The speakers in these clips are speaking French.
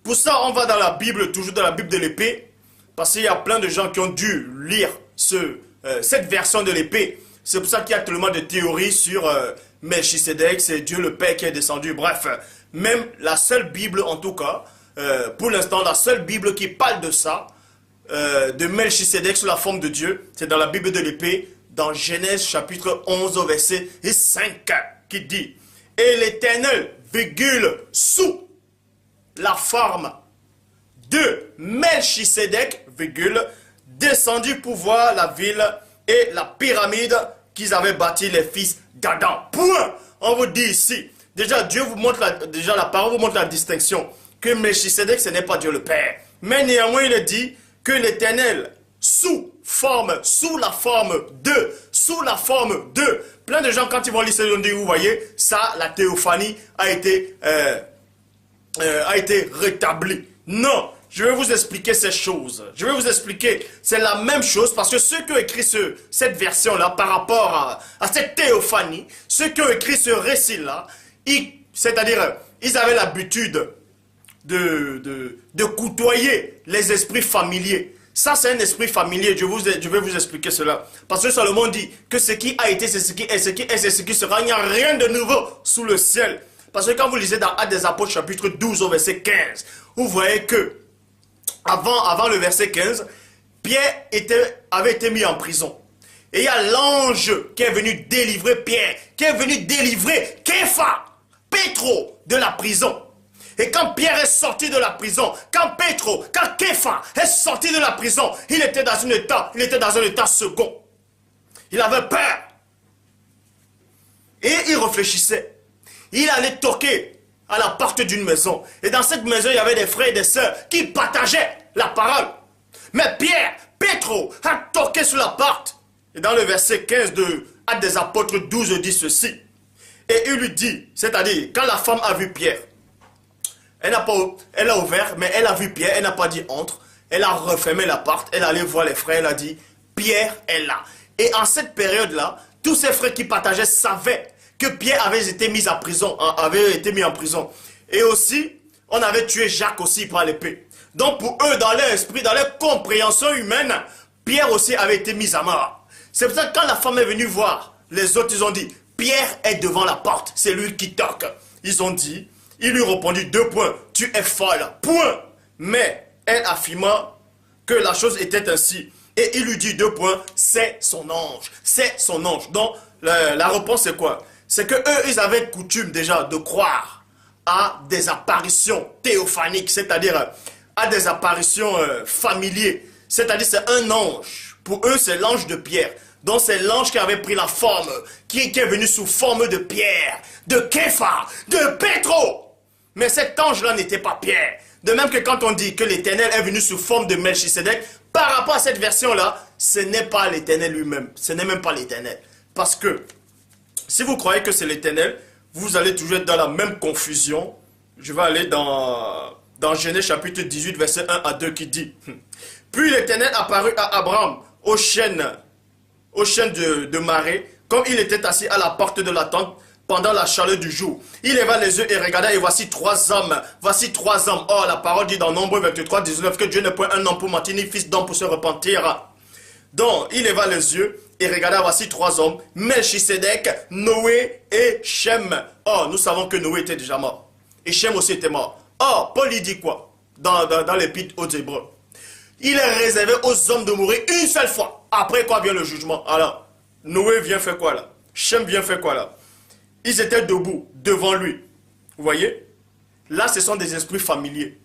Pour ça, on va dans la Bible, toujours dans la Bible de l'épée, parce qu'il y a plein de gens qui ont dû lire cette version de l'épée. C'est pour ça qu'il y a tellement de théories sur Melchisedec, c'est Dieu le Père qui est descendu. Bref, même la seule Bible en tout cas, pour l'instant, la seule Bible qui parle de ça, de Melchisedec sous la forme de Dieu, c'est dans la Bible de l'épée, dans Genèse chapitre 11 au verset 5, qui dit « Et l'Éternel, virgule, sous la forme de Melchisedec, virgule, descendu pour voir la ville et la pyramide qu'ils avaient bâti les fils d'Adam. » Point. On vous dit ici, déjà Dieu vous montre, la parole vous montre la distinction, que Melchisedec ce n'est pas Dieu le Père. Mais néanmoins il dit que l'Éternel, sous la forme de, plein de gens quand ils vont lire ça, ils vont dire, vous voyez, ça, la théophanie a été rétablie. Non, je vais vous expliquer ces choses. Je vais vous expliquer, c'est la même chose, parce que ceux qui ont écrit cette version-là, par rapport à cette théophanie, ceux qui ont écrit ce récit-là, c'est-à-dire, ils avaient l'habitude de côtoyer les esprits familiers. Ça, c'est un esprit familier. Je vais vous expliquer cela. Parce que Salomon dit que ce qui a été, c'est ce qui est, ce qui est, c'est ce qui sera. Il n'y a rien de nouveau sous le ciel. Parce que quand vous lisez dans Actes des Apôtres, chapitre 12, au verset 15, vous voyez que, avant le verset 15, Pierre avait été mis en prison. Et il y a l'ange qui est venu délivrer Pierre, qui est venu délivrer Képha, Pétro, de la prison. Et quand Pierre est sorti de la prison, quand Képha est sorti de la prison, il était dans un état second. Il avait peur. Et il réfléchissait. Il allait toquer à la porte d'une maison. Et dans cette maison, il y avait des frères et des sœurs qui partageaient la parole. Mais Pétro a toqué sur la porte. Et dans le verset 15 de Actes des Apôtres 12 dit ceci. Et il lui dit, c'est-à-dire, quand la femme a vu Pierre, elle a ouvert, mais elle a vu Pierre, elle n'a pas dit entre. Elle a refermé la porte, elle allait voir les frères, elle a dit, Pierre est là. Et en cette période-là, tous ces frères qui partageaient savaient que Pierre avait été mis en prison. Et aussi, on avait tué Jacques aussi par l'épée. Donc pour eux, dans leur esprit, dans leur compréhension humaine, Pierre aussi avait été mis à mort. C'est pour ça que quand la femme est venue voir, les autres, ils ont dit, Pierre est devant la porte, c'est lui qui toque. Il lui répondit 2 points, tu es folle, point. Mais elle affirma que la chose était ainsi. Et il lui dit 2 points, c'est son ange. C'est son ange. Donc la réponse c'est quoi? C'est que eux, ils avaient coutume déjà de croire à des apparitions théophaniques, c'est-à-dire à des apparitions familières. C'est-à-dire c'est un ange. Pour eux, c'est l'ange de Pierre. Donc c'est l'ange qui avait pris la forme, qui est venu sous forme de Pierre, de Képha, de Pétro. Mais cet ange-là n'était pas Pierre. De même que quand on dit que l'Éternel est venu sous forme de Melchisedec, par rapport à cette version-là, ce n'est pas l'Éternel lui-même. Ce n'est même pas l'Éternel. Parce que, si vous croyez que c'est l'Éternel, vous allez toujours être dans la même confusion. Je vais aller dans Genèse chapitre 18, verset 1 à 2 qui dit « Puis l'Éternel apparut à Abraham au chêne de Marée, comme il était assis à la porte de la tente, pendant la chaleur du jour. Il leva les yeux et regarda, et voici 3 hommes. Voici 3 hommes. Or, la parole dit dans Nombre 23, 19, que Dieu n'est point un homme pour mentir, ni fils d'homme pour se repentir. Donc, il leva les yeux et regarda, voici 3 hommes. Melchisedec, Noé et Shem. Or, nous savons que Noé était déjà mort. Et Shem aussi était mort. Or, Paul y dit quoi dans l'épître aux Hébreux? Il est réservé aux hommes de mourir une seule fois. Après quoi vient le jugement? Alors, Noé vient faire quoi là? Shem vient faire quoi là? Ils étaient debout devant lui. Vous voyez? Là, ce sont des esprits familiers.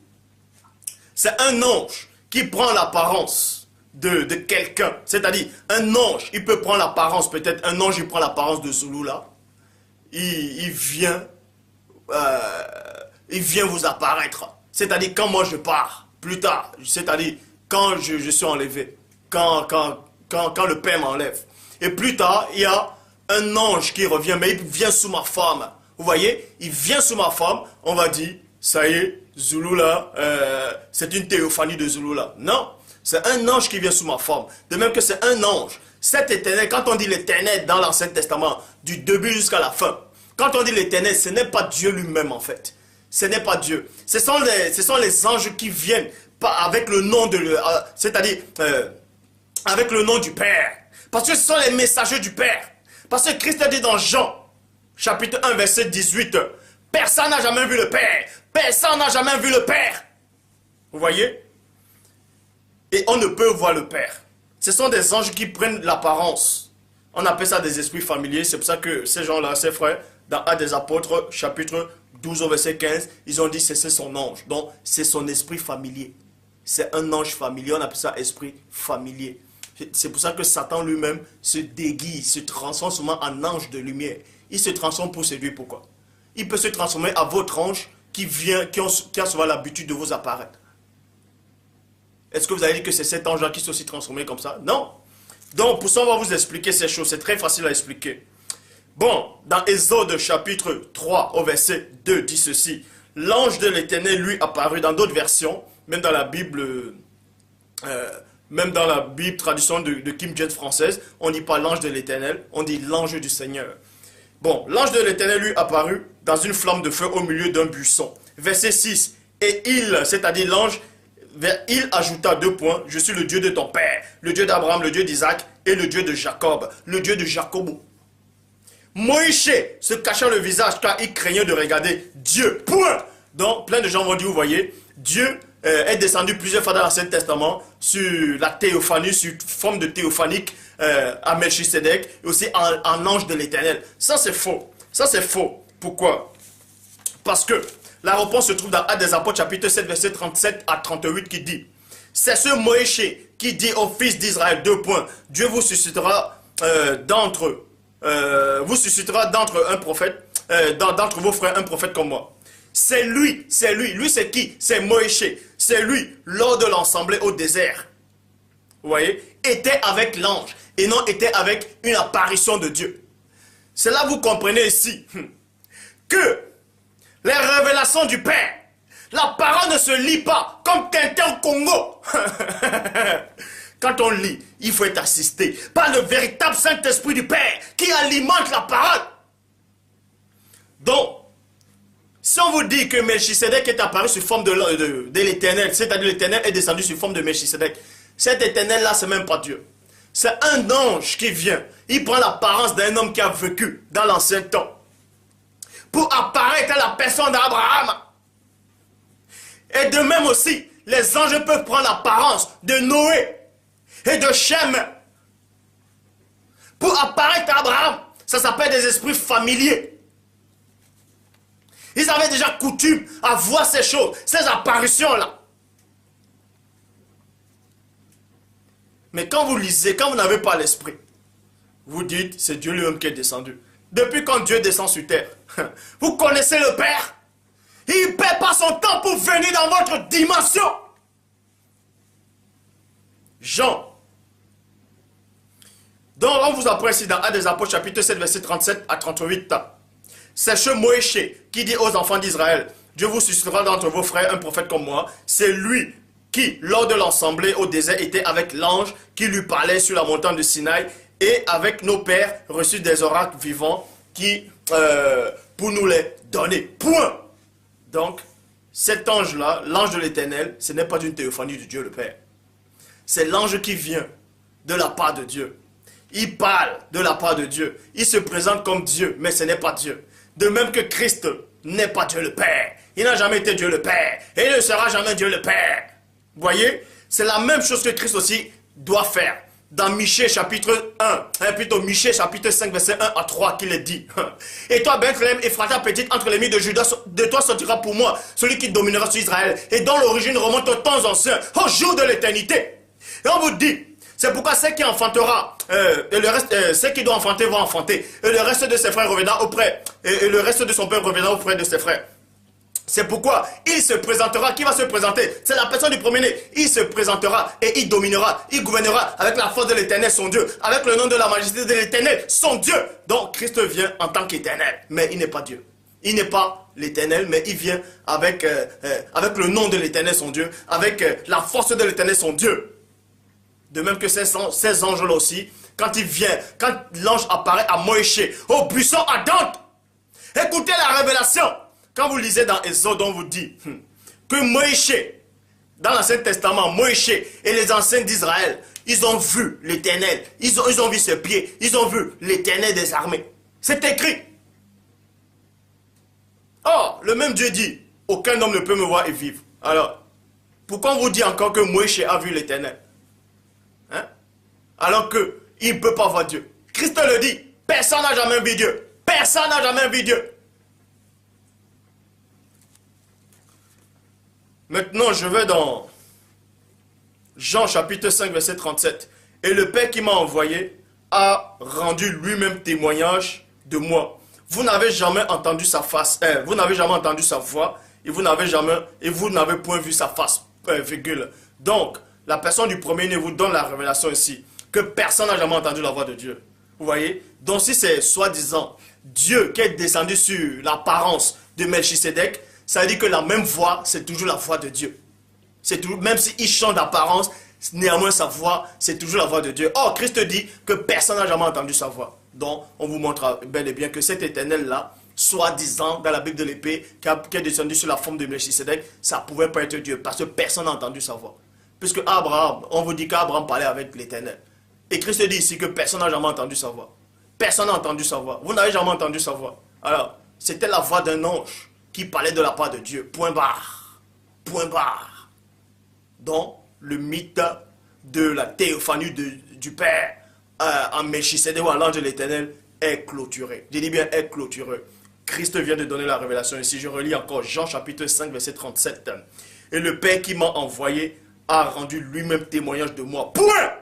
C'est un ange qui prend l'apparence de quelqu'un. C'est-à-dire, un ange, il peut prendre l'apparence, peut-être un ange, il prend l'apparence de Zoulou là. Il vient vous apparaître. C'est-à-dire, quand moi je pars, plus tard, c'est-à-dire, quand je suis enlevé, quand le Père m'enlève. Et plus tard, il y a un ange qui revient, mais il vient sous ma forme. Vous voyez, il vient sous ma forme, on va dire, ça y est, Zoulou là, c'est une théophanie de Zoulou là. Non, c'est un ange qui vient sous ma forme. De même que c'est un ange. Cet éternel, quand on dit l'éternel dans l'Ancien Testament, du début jusqu'à la fin, quand on dit l'éternel, ce n'est pas Dieu lui-même en fait. ce n'est pas Dieu. Ce sont les anges qui viennent avec le nom de... c'est-à-dire avec le nom du Père. Parce que ce sont les messagers du Père. Parce que Christ a dit dans Jean, chapitre 1, verset 18, « Personne n'a jamais vu le Père. Personne n'a jamais vu le Père. » Vous voyez? Et on ne peut voir le Père. Ce sont des anges qui prennent l'apparence. On appelle ça des esprits familiers. C'est pour ça que ces gens-là, ces frères, dans Actes des Apôtres, chapitre 12 au verset 15, ils ont dit c'est son ange. Donc, c'est son esprit familier. C'est un ange familier. On appelle ça esprit familier. C'est pour ça que Satan lui-même se déguise, se transforme souvent en ange de lumière. Il se transforme pour séduire. Pourquoi? Il peut se transformer à votre ange qui a souvent l'habitude de vous apparaître. Est-ce que vous avez dit que c'est cet ange-là qui s'est aussi transformé comme ça? Non. Donc, pour ça, on va vous expliquer ces choses. C'est très facile à expliquer. Bon, dans Exode chapitre 3 au verset 2 dit ceci. L'ange de l'Éternel lui apparut dans d'autres versions, même dans la Bible tradition de King James française, on ne dit pas l'ange de l'Éternel, on dit l'ange du Seigneur. Bon, l'ange de l'Éternel lui apparut dans une flamme de feu au milieu d'un buisson. Verset 6. Et il, c'est-à-dire l'ange, il ajouta 2 points. Je suis le Dieu de ton père, le Dieu d'Abraham, le Dieu d'Isaac et le Dieu de Jacob, le Dieu de Jacob. Moïse se cachant le visage car il craignait de regarder Dieu. Point. Donc, plein de gens vont dire, vous voyez, Dieu est descendu plusieurs fois dans l'Ancien Testament sur la théophanie, sur forme de théophanique à Melchisedec et aussi en ange de l'Éternel. Ça, c'est faux. Ça, c'est faux. Pourquoi? Parce que la réponse se trouve dans Actes des Apôtres, chapitre 7, verset 37 à 38, qui dit « C'est ce Moïse qui dit aux fils d'Israël, 2 points, Dieu vous suscitera d'entre un prophète, d'entre vos frères, un prophète comme moi. » C'est lui. Lui, c'est qui? C'est Moïse. C'est lui, lors de l'assemblée au désert. Vous voyez? Était avec l'ange et non était avec une apparition de Dieu. C'est là que vous comprenez ici que les révélations du Père, la parole ne se lit pas comme Tintin au Congo. Quand on lit, il faut être assisté par le véritable Saint-Esprit du Père qui alimente la parole. Donc, si on vous dit que Melchisedec est apparu sous forme de l'Éternel, c'est-à-dire l'Éternel est descendu sous forme de Melchisedec, cet Éternel-là, c'est même pas Dieu. C'est un ange qui vient. Il prend l'apparence d'un homme qui a vécu dans l'ancien temps pour apparaître à la personne d'Abraham. Et de même aussi, les anges peuvent prendre l'apparence de Noé et de Shem pour apparaître à Abraham. Ça s'appelle des esprits familiers. Ils avaient déjà coutume à voir ces choses, ces apparitions-là. Mais quand vous lisez, quand vous n'avez pas l'esprit, vous dites, c'est Dieu lui-même qui est descendu. Depuis quand Dieu descend sur terre, vous connaissez le Père. Il ne perd pas son temps pour venir dans votre dimension. Jean. Donc on vous apprend ici dans Actes des Apôtres, chapitre 7, verset 37 à 38. C'est ce Moïse qui dit aux enfants d'Israël, Dieu vous suscitera d'entre vos frères un prophète comme moi. C'est lui qui, lors de l'assemblée au désert, était avec l'ange qui lui parlait sur la montagne de Sinaï et avec nos pères reçus des oracles vivants qui, pour nous les donner. Point. Donc, cet ange-là, l'ange de l'Éternel, ce n'est pas une théophanie de Dieu le Père. C'est l'ange qui vient de la part de Dieu. Il parle de la part de Dieu. Il se présente comme Dieu, mais ce n'est pas Dieu. De même que Christ n'est pas Dieu le Père. Il n'a jamais été Dieu le Père. Et il ne sera jamais Dieu le Père. Vous voyez? C'est la même chose que Christ aussi doit faire. Dans Michée chapitre 1, plutôt Michée chapitre 5, verset 1 à 3, qu'il est dit. Et toi, Bethléem, Ephrata petite entre les milles de Juda, de toi sortira pour moi celui qui dominera sur Israël, et dont l'origine remonte aux temps anciens, au jour de l'éternité. Et on vous dit, c'est pourquoi ceux qui enfantera, et le reste, ceux qui doivent enfanter vont enfanter, et le reste de ses frères revenant auprès, et le reste de son père revenant auprès de ses frères. C'est pourquoi il se présentera. Qui va se présenter? C'est la personne du premier-né. Il se présentera et il dominera. Il gouvernera avec la force de l'Éternel, son Dieu. Avec le nom de la majesté de l'Éternel, son Dieu. Donc Christ vient en tant qu'Éternel. Mais il n'est pas Dieu. Il n'est pas l'Éternel, mais il vient avec le nom de l'Éternel, son Dieu. Avec la force de l'Éternel, son Dieu. De même que ces anges-là aussi, quand il vient, quand l'ange apparaît à Moïse, au buisson ardent, écoutez la révélation. Quand vous lisez dans Exode, on vous dit que Moïse, dans l'Ancien Testament, Moïse et les anciens d'Israël, ils ont vu l'Éternel, ils ont vu ses pieds, ils ont vu l'Éternel des armées. C'est écrit. Or, le même Dieu dit, aucun homme ne peut me voir et vivre. Alors, pourquoi on vous dit encore que Moïse a vu l'Éternel? Hein? Alors qu'il ne peut pas voir Dieu. Christ le dit, personne n'a jamais vu Dieu. Personne n'a jamais vu Dieu. Maintenant, je vais dans Jean chapitre 5, verset 37. Et le Père qui m'a envoyé a rendu lui-même témoignage de moi. Vous n'avez jamais entendu sa face, vous n'avez jamais entendu sa voix, et vous n'avez point vu sa face, virgule. Donc, la personne du premier-né vous donne la révélation ici, que personne n'a jamais entendu la voix de Dieu. Vous voyez? Donc, si c'est soi-disant Dieu qui est descendu sur l'apparence de Melchisédek, ça veut dire que la même voix, c'est toujours la voix de Dieu. C'est toujours, même s'il change d'apparence, néanmoins sa voix, c'est toujours la voix de Dieu. Or, Christ dit que personne n'a jamais entendu sa voix. Donc, on vous montre bel et bien que cet éternel-là, soi-disant, dans la Bible de l'épée, qui est descendu sur la forme de Melchisédek, ça ne pouvait pas être Dieu, parce que personne n'a entendu sa voix. Puisque Abraham, on vous dit qu'Abraham parlait avec l'éternel. Et Christ dit ici que personne n'a jamais entendu sa voix. Personne n'a entendu sa voix. Vous n'avez jamais entendu sa voix. Alors, c'était la voix d'un ange qui parlait de la part de Dieu. Point barre. Point barre. Donc, le mythe de la théophanie du Père en Melchisédek ou à l'ange de l'Éternel est clôturé. Je dis bien est clôturé. Christ vient de donner la révélation ici. Je relis encore Jean chapitre 5 verset 37. Et le Père qui m'a envoyé a rendu lui-même témoignage de moi. Point.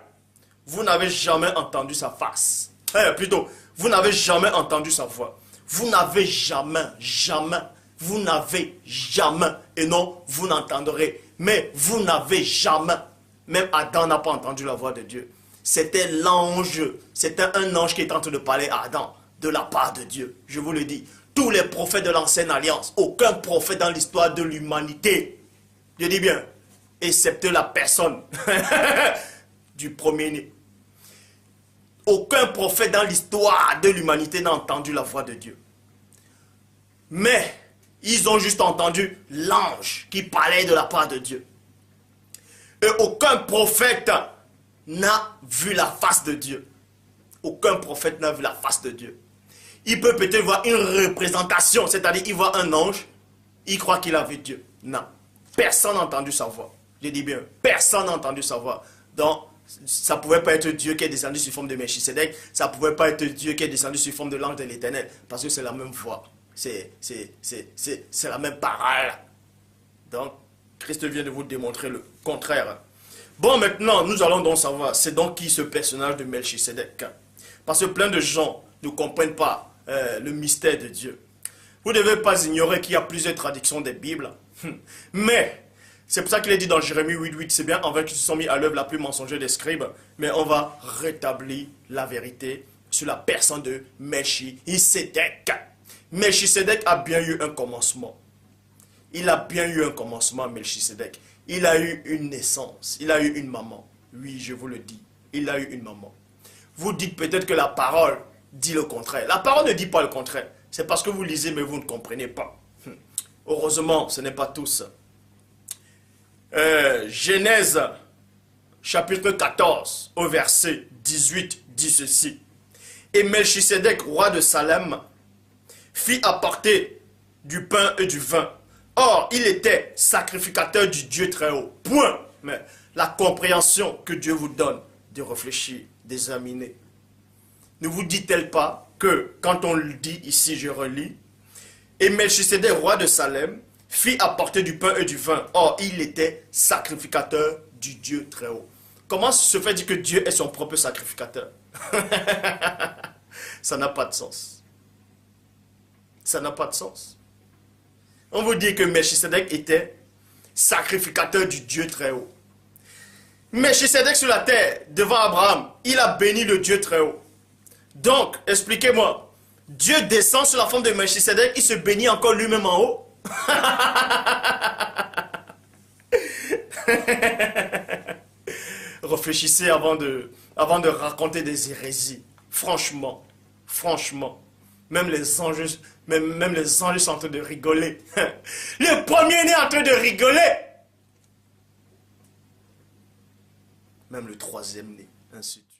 Vous n'avez jamais entendu sa face. Plutôt, vous n'avez jamais entendu sa voix. Vous n'avez jamais, vous n'avez jamais, et non, vous n'entendrez, mais vous n'avez jamais. Même Adam n'a pas entendu la voix de Dieu. C'était l'ange, c'était un ange qui est en train de parler à Adam, de la part de Dieu. Je vous le dis, tous les prophètes de l'ancienne alliance, aucun prophète dans l'histoire de l'humanité, je dis bien, excepté la personne du premier-né. Aucun prophète dans l'histoire de l'humanité n'a entendu la voix de Dieu. Mais, ils ont juste entendu l'ange qui parlait de la part de Dieu. Et aucun prophète n'a vu la face de Dieu. Aucun prophète n'a vu la face de Dieu. Il peut peut-être voir une représentation, c'est-à-dire il voit un ange, il croit qu'il a vu Dieu. Non. Personne n'a entendu sa voix. Je dis bien, personne n'a entendu sa voix. Donc, ça ne pouvait pas être Dieu qui est descendu sous forme de Melchisédek, ça ne pouvait pas être Dieu qui est descendu sous forme de l'ange de l'Éternel, parce que c'est la même voix. C'est la même parole. Donc, Christ vient de vous démontrer le contraire. Bon, maintenant, nous allons donc savoir, c'est donc qui ce personnage de Melchisédek? Parce que plein de gens ne comprennent pas le mystère de Dieu. Vous ne devez pas ignorer qu'il y a plusieurs traductions des Bibles. Mais, c'est pour ça qu'il est dit dans Jérémie 8.8, c'est bien envers qu'ils se sont mis à l'œuvre la plus mensongère des scribes, mais on va rétablir la vérité sur la personne de Melchisédek. Melchisédek a bien eu un commencement. Il a bien eu un commencement, Melchisédek. Il a eu une naissance. Il a eu une maman. Oui, je vous le dis. Il a eu une maman. Vous dites peut-être que la parole dit le contraire. La parole ne dit pas le contraire. C'est parce que vous lisez, mais vous ne comprenez pas. Heureusement, ce n'est pas tous. Genèse, chapitre 14, au verset 18, dit ceci. Et Melchisédek, roi de Salem, fit apporter du pain et du vin. Or, il était sacrificateur du Dieu très haut. Point. Mais la compréhension que Dieu vous donne de réfléchir, d'examiner, ne vous dit-elle pas que, quand on le dit ici, je relis, et Melchisédek, roi de Salem, fit apporter du pain et du vin. Or, il était sacrificateur du Dieu très haut. Comment se fait dire que Dieu est son propre sacrificateur? Ça n'a pas de sens. Ça n'a pas de sens. On vous dit que Melchisédek était sacrificateur du Dieu très haut. Melchisédek sur la terre, devant Abraham, il a béni le Dieu très haut. Donc, expliquez-moi, Dieu descend sur la forme de Melchisédek, il se bénit encore lui-même en haut. Réfléchissez avant de raconter des hérésies. Franchement, Même même les anges sont en train de rigoler. Le premier-né est en train de rigoler. Même le troisième-né, ainsi de suite.